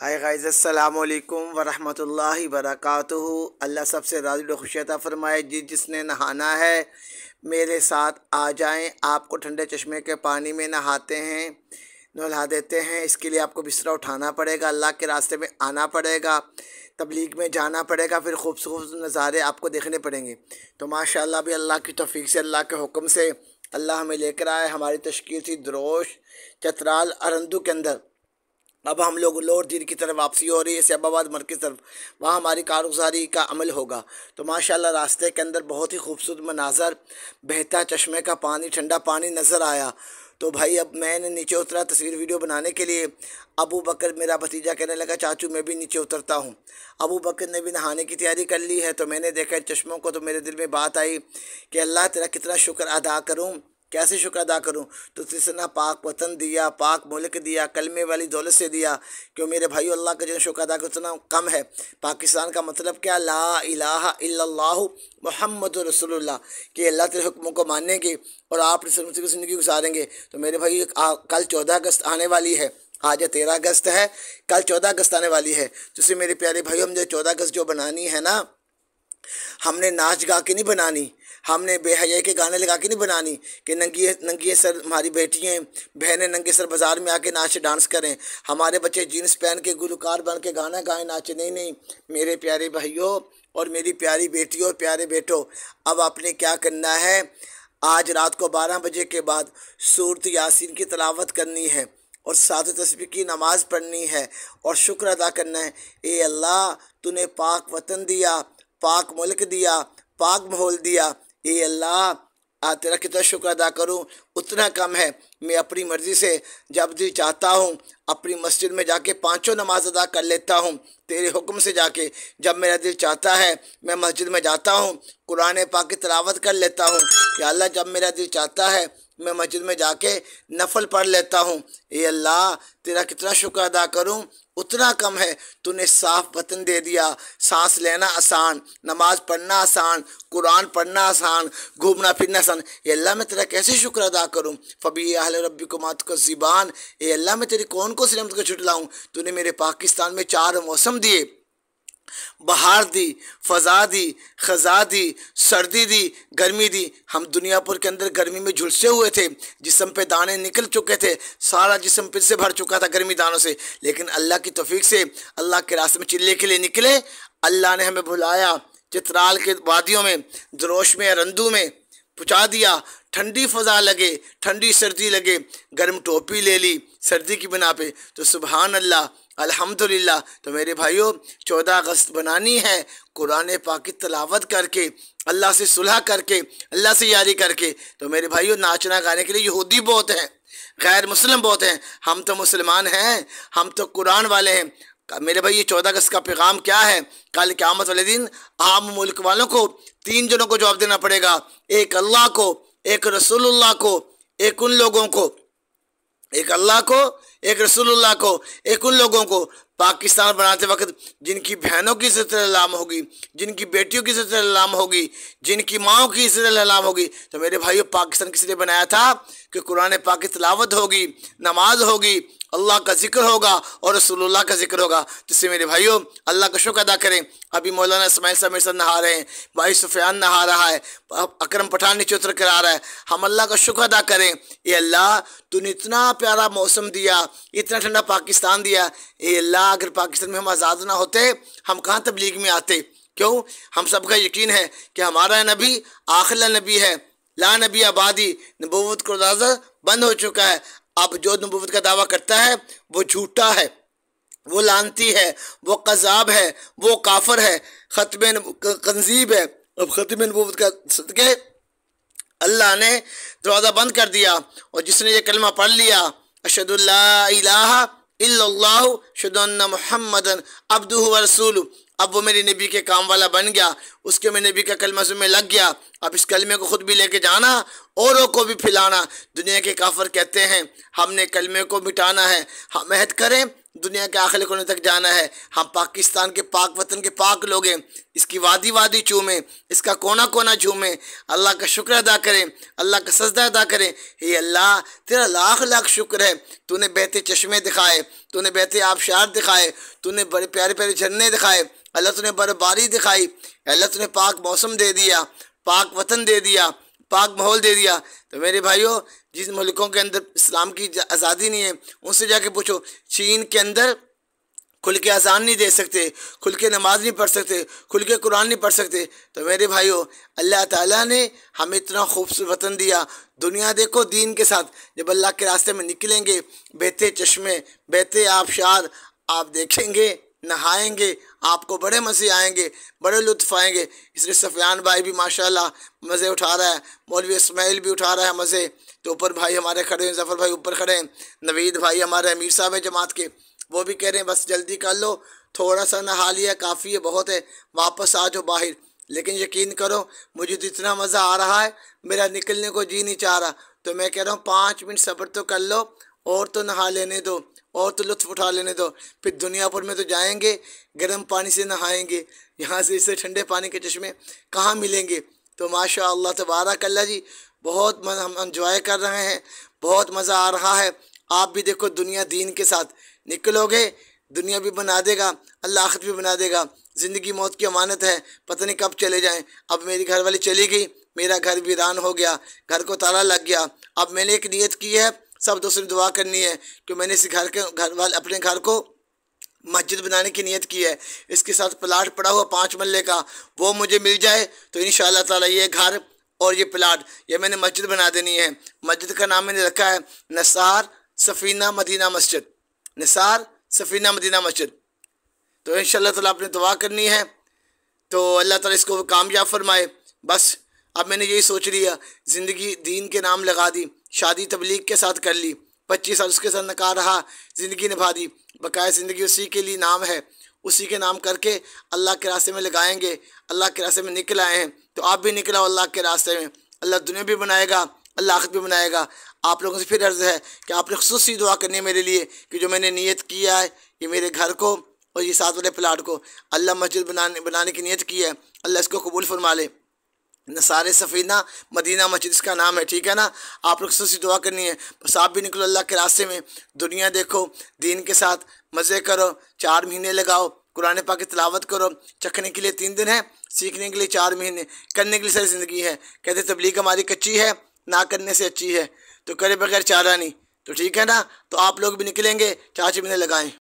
Hi guys, अस्सलाम वालेकुम वरहमतुल्लाहि वबरकातुहू। अल्लाह सबसे राज़ी व खुश अता फरमाए। जिसने नहाना है मेरे साथ आ जाएं। आपको ठंडे चश्मे के पानी में नहाते हैं, नहला देते हैं। इसके लिए आपको बिस्तरा उठाना पड़ेगा, अल्लाह के रास्ते में आना पड़ेगा, तबलीग में जाना पड़ेगा, फिर खूबसूरत नज़ारे आपको देखने पड़ेंगे। तो माशाअल्लाह भी अल्लाह की तौफीक से, अल्लाह के हुक्म से अल्लाह हमें लेकर आए। हमारी तशकील थी दरोश चतराल अरंदू के अंदर। अब हम लोग लोअर दीर की तरफ वापसी हो रही है, सैबाबाद मरकज़ तरफ। वहाँ हमारी कारगुजारी का अमल होगा। तो माशाल्लाह रास्ते के अंदर बहुत ही खूबसूरत मनाज़र, बहता चश्मे का पानी, ठंडा पानी नज़र आया। तो भाई अब मैंने नीचे उतरा तस्वीर वीडियो बनाने के लिए। अबू बकर मेरा भतीजा कहने लगा, चाचू मैं भी नीचे उतरता हूँ। अबू बकर ने भी नहाने की तैयारी कर ली है। तो मैंने देखा चश्मों को, तो मेरे दिल में बात आई कि अल्लाह तेरा कितना शुक्र अदा करूँ, कैसे शुक्र अदा करूं। तो तिसना पाक वतन दिया, पाक मुल्क दिया, कलमे वाली दौलत से दिया। क्यों मेरे भाई, अल्लाह का जो शुक्र अदा करो उतना कम है। पाकिस्तान का मतलब क्या, ला इलाहा इल्लल्लाहु मुहम्मदुर रसूलुल्लाह, कि अल्लाह तेरे हुक्मों को मानेंगे और आप की ज़िंदगी गुजारेंगे। तो मेरे भाई कल 14 अगस्त आने वाली है। आज 13 अगस्त है, कल 14 अगस्त आने वाली है। जिससे मेरे प्यारे भाई, हम जो 14 अगस्त जो बनानी है ना, हमने नाच गा के नहीं बनानी, हमने बेहया के गाने लगा के नहीं बनानी कि नंगी सर हमारी बेटियाँ बहनें नंगे सर बाज़ार में आके नाच डांस करें, हमारे बच्चे जीन्स पहन के गुलकार बन के गाना गाएं, नाचे। नहीं नहीं मेरे प्यारे भाइयों और मेरी प्यारी बेटियों और प्यारे बेटों, अब आपने क्या करना है, आज रात को 12 बजे के बाद सूरत यासीन की तलावत करनी है और साथ तस्बीह की नमाज़ पढ़नी है और शुक्र अदा करना है। ए अल्लाह, तूने पाक वतन दिया, पाक मुल्क दिया, पाक माहौल दिया। ए अल्लाह, तेरा कितना शुक्र अदा करूं, उतना कम है। मैं अपनी मर्ज़ी से जब जी चाहता हूं अपनी मस्जिद में जाके पांचों नमाज अदा कर लेता हूं, तेरे हुक्म से जाके। जब मेरा दिल चाहता है मैं मस्जिद में जाता हूं, कुरान पाक की तिलावत कर लेता हूं। या अल्लाह, जब मेरा दिल चाहता है मैं मस्जिद में जाके नफल पढ़ लेता हूँ। ये अल्लाह, तेरा कितना शुक्र अदा करूँ, उतना कम है। तूने साफ वतन दे दिया, सांस लेना आसान, नमाज पढ़ना आसान, कुरान पढ़ना आसान, घूमना फिरना आसान। ये अल्लाह, मैं तेरा कैसे शुक्र अदा करूँ। फ़बी अहल रब्बिकुम तुकज़्ज़िबान। ये अल्लाह, मैं तेरी कौन कौन सी नेमत को छुटलाऊँ। तूने मेरे पाकिस्तान में 4 मौसम दिए, बहार दी, फ़ज़ा दी, ख़ज़ा दी, सर्दी दी, गर्मी दी। हम दुनिया भर के अंदर गर्मी में झुलसे हुए थे, जिस्म पे दाने निकल चुके थे, सारा जिस्म फिर से भर चुका था गर्मी दानों से। लेकिन अल्लाह की तौफीक से अल्लाह के रास्ते में चिल्ले के लिए निकले। अल्लाह ने हमें बुलाया, चित्राल के वादियों में, दरोश में, अरंदू में पहुँचा दिया। ठंडी फ़ज़ा लगे, ठंडी सर्दी लगे, गर्म टोपी ले ली सर्दी की बिना पे। तो सुबहान अल्लाह, अल्हम्दुलिल्लाह। तो मेरे भाइयों, 14 अगस्त बनानी है कुरान पाक की तलावत करके, अल्लाह से सुलह करके, अल्लाह से यारी करके। तो मेरे भाइयों, नाचना गाने के लिए यहूदी बहुत हैं, गैर मुस्लिम बहुत हैं, हम तो मुसलमान हैं, हम तो कुरान वाले हैं। मेरे भाई, ये 14 अगस्त का पैगाम क्या है, कल क़यामत वाले दिन आम मुल्क वालों को 3 जनों को जवाब देना पड़ेगा। एक अल्लाह को, एक रसूलुल्लाह को, एक उन लोगों को, एक अल्लाह को, एक रसूलुल्लाह को, एक उन लोगों को पाकिस्तान बनाते वक्त जिनकी बहनों की इज़्ज़त नीलाम होगी, जिनकी बेटियों की इज़्ज़त नीलाम होगी, जिनकी माँओं की इज़्ज़त नीलाम होगी। तो मेरे भाइयों, पाकिस्तान किस लिए बनाया था कि कुरान पाक की तिलावत होगी, नमाज होगी, अल्लाह का जिक्र होगा और रसूलुल्लाह का जिक्र होगा। जिससे मेरे भाइयों, अल्लाह का शुक्र अदा करें। अभी मौलाना इस्माइल साहब मेरे साथ नहा रहे हैं, भाई सुफियान नहा रहा है, अकरम पठान नीचे उतर कर आ रहा है। हम अल्लाह का शुक्र अदा करें। ये अल्लाह, तूने इतना प्यारा मौसम दिया, इतना ठंडा पाकिस्तान दिया। ये अल्लाह, अगर पाकिस्तान में हम आज़ाद ना होते, हम कहाँ तबलीग में आते। क्यों, हम सबका यकीन है कि हमारा नबी आखिरी नबी है, ला नबी आबादी, नबूवत का दरवाज़ा बंद हो चुका है। अब जो नबूवत का दावा करता है वो झूठा है, वो लानती है, वो कज़ाब है, वो काफर है, ख़त्म कंजीब है। अब ख़त्म नबूवत का सदक़े अल्लाह ने दरवाज़ा बंद कर दिया। और जिसने ये कलमा पढ़ लिया, अशहदु अल्ला इलाहा इल्लल्लाहु अशहदु अन्ना मुहम्मदन अब्दुहु व रसूलुहु, अब वो मेरे नबी के काम वाला बन गया, उसके में नबी का कलमा में लग गया। अब इस कलमे को ख़ुद भी लेके जाना, औरों को भी फैलाना। दुनिया के काफर कहते हैं हमने कलमे को मिटाना है, हम अहद करें दुनिया के आखिरी कोने तक जाना है। हम पाकिस्तान के पाक वतन के पाक लोग हैं। इसकी वादी वादी चूमें, इसका कोना कोना झूमें, अल्लाह का शुक्र अदा करें, अल्लाह का सजदा अदा करें। हे अल्लाह, तेरा लाख लाख शुक्र है, तूने बहते चश्मे दिखाए, तूने बहते आबशार दिखाए, तूने बड़े प्यारे प्यारे झरने दिखाए, अल्लाह तूने बर्फबारी दिखाई, अल्लाह तूने पाक मौसम दे दिया, पाक वतन दे दिया, पाक माहौल दे दिया। तो मेरे भाइयों, जिस मुल्कों के अंदर इस्लाम की आज़ादी नहीं है, उनसे जाके पूछो। चीन के अंदर खुल के अजान नहीं दे सकते, खुल के नमाज नहीं पढ़ सकते, खुल के कुरान नहीं पढ़ सकते। तो मेरे भाइयों, अल्लाह ताला ने हमें इतना खूबसूरत वतन दिया। दुनिया देखो दीन के साथ, जब अल्लाह के रास्ते में निकलेंगे, बहते चश्मे, बहते आबशार आप देखेंगे, नहाएंगे, आपको बड़े मज़े आएंगे, बड़े लुत्फ़ आएंगे। इसलिए सफ़ियान भाई भी माशाल्लाह मज़े उठा रहा है, मौलवी इस्माइल भी उठा रहा है मज़े। तो ऊपर भाई हमारे खड़े हैं, जफ़र भाई ऊपर खड़े हैं, नवीद भाई हमारे अमीर साहब हैं जमात के, वो भी कह रहे हैं बस जल्दी कर लो, थोड़ा सा नहा लिया काफ़ी है, बहुत है, वापस आ जाओ बाहर। लेकिन यकीन करो, मुझे तो इतना मज़ा आ रहा है, मेरा निकलने को जी नहीं चाह रहा। तो मैं कह रहा हूँ 5 मिनट सब्र तो कर लो, और तो नहा लेने दो, और तो लुत्फ़ उठा लेने दो। फिर दुनियापुर में तो जाएंगे, गर्म पानी से नहाएंगे, यहाँ से इससे ठंडे पानी के चश्मे कहाँ मिलेंगे। तो माशा अल्लाह तबारक अल्लाह जी, बहुत हम इंजॉय कर रहे हैं, बहुत मज़ा आ रहा है। आप भी देखो, दुनिया दीन के साथ निकलोगे, दुनिया भी बना देगा, अल्लाह आखिरत भी बना देगा। ज़िंदगी मौत की अमानत है, पता नहीं कब चले जाएं। अब मेरी घर वाली चली गई, मेरा घर वीरान हो गया, घर को ताला लग गया। अब मैंने एक नियत की है, सब दोस्तों दुआ करनी है कि मैंने इस घर वाले अपने घर को मस्जिद बनाने की नियत की है। इसके साथ प्लाट पड़ा हुआ 5 मरले का, वो मुझे मिल जाए तो इंशाअल्लाह ताला ये घर और ये प्लाट, ये मैंने मस्जिद बना देनी है। मस्जिद का नाम मैंने रखा है निसार सफ़ीना मदीना मस्जिद, निसार सफ़ीना मदीना मस्जिद। तो इंशाअल्लाह ताला आपने दुआ करनी है, तो अल्लाह ताला इसको कामयाब फरमाए। बस अब मैंने यही सोच लिया, ज़िंदगी दीन के नाम लगा दी, शादी तबलीग के साथ कर ली, 25 साल उसके साथ नकार रहा, ज़िंदगी निभा दी। बकाया ज़िंदगी उसी के लिए नाम है, उसी के नाम करके अल्लाह के रास्ते में लगाएंगे। अल्लाह के रास्ते में निकल आए हैं, तो आप भी निकलो अल्लाह के रास्ते में। अल्लाह दुनिया भी बनाएगा, अल्लाह आखिरत भी बनाएगा। आप लोगों से फिर अर्ज़ है कि आपने ख़ुसूसी दुआ करनी है मेरे लिए, कि जो मैंने नियत किया है, ये मेरे घर को और ये 7 वाले प्लाट को अल्लाह मस्जिद बनाने की नियत की है, अल्लाह इसको कबूल फरमा ले। निसार सफ़ीना मदीना मस्जिद इसका नाम है, ठीक है ना। आप लोग से दुआ करनी है, बस आप भी निकलो अल्लाह के रास्ते में। दुनिया देखो दीन के साथ, मज़े करो, 4 महीने लगाओ, कुरान पाक की तिलावत करो। चखने के लिए 3 दिन है, सीखने के लिए 4 महीने, करने के लिए सारी ज़िंदगी है। कहते तबलीग हमारी कच्ची है, ना करने से अच्छी है, तो करे बगैर चारा नहीं। तो ठीक है ना, तो आप लोग भी निकलेंगे, 4 महीने लगाएं।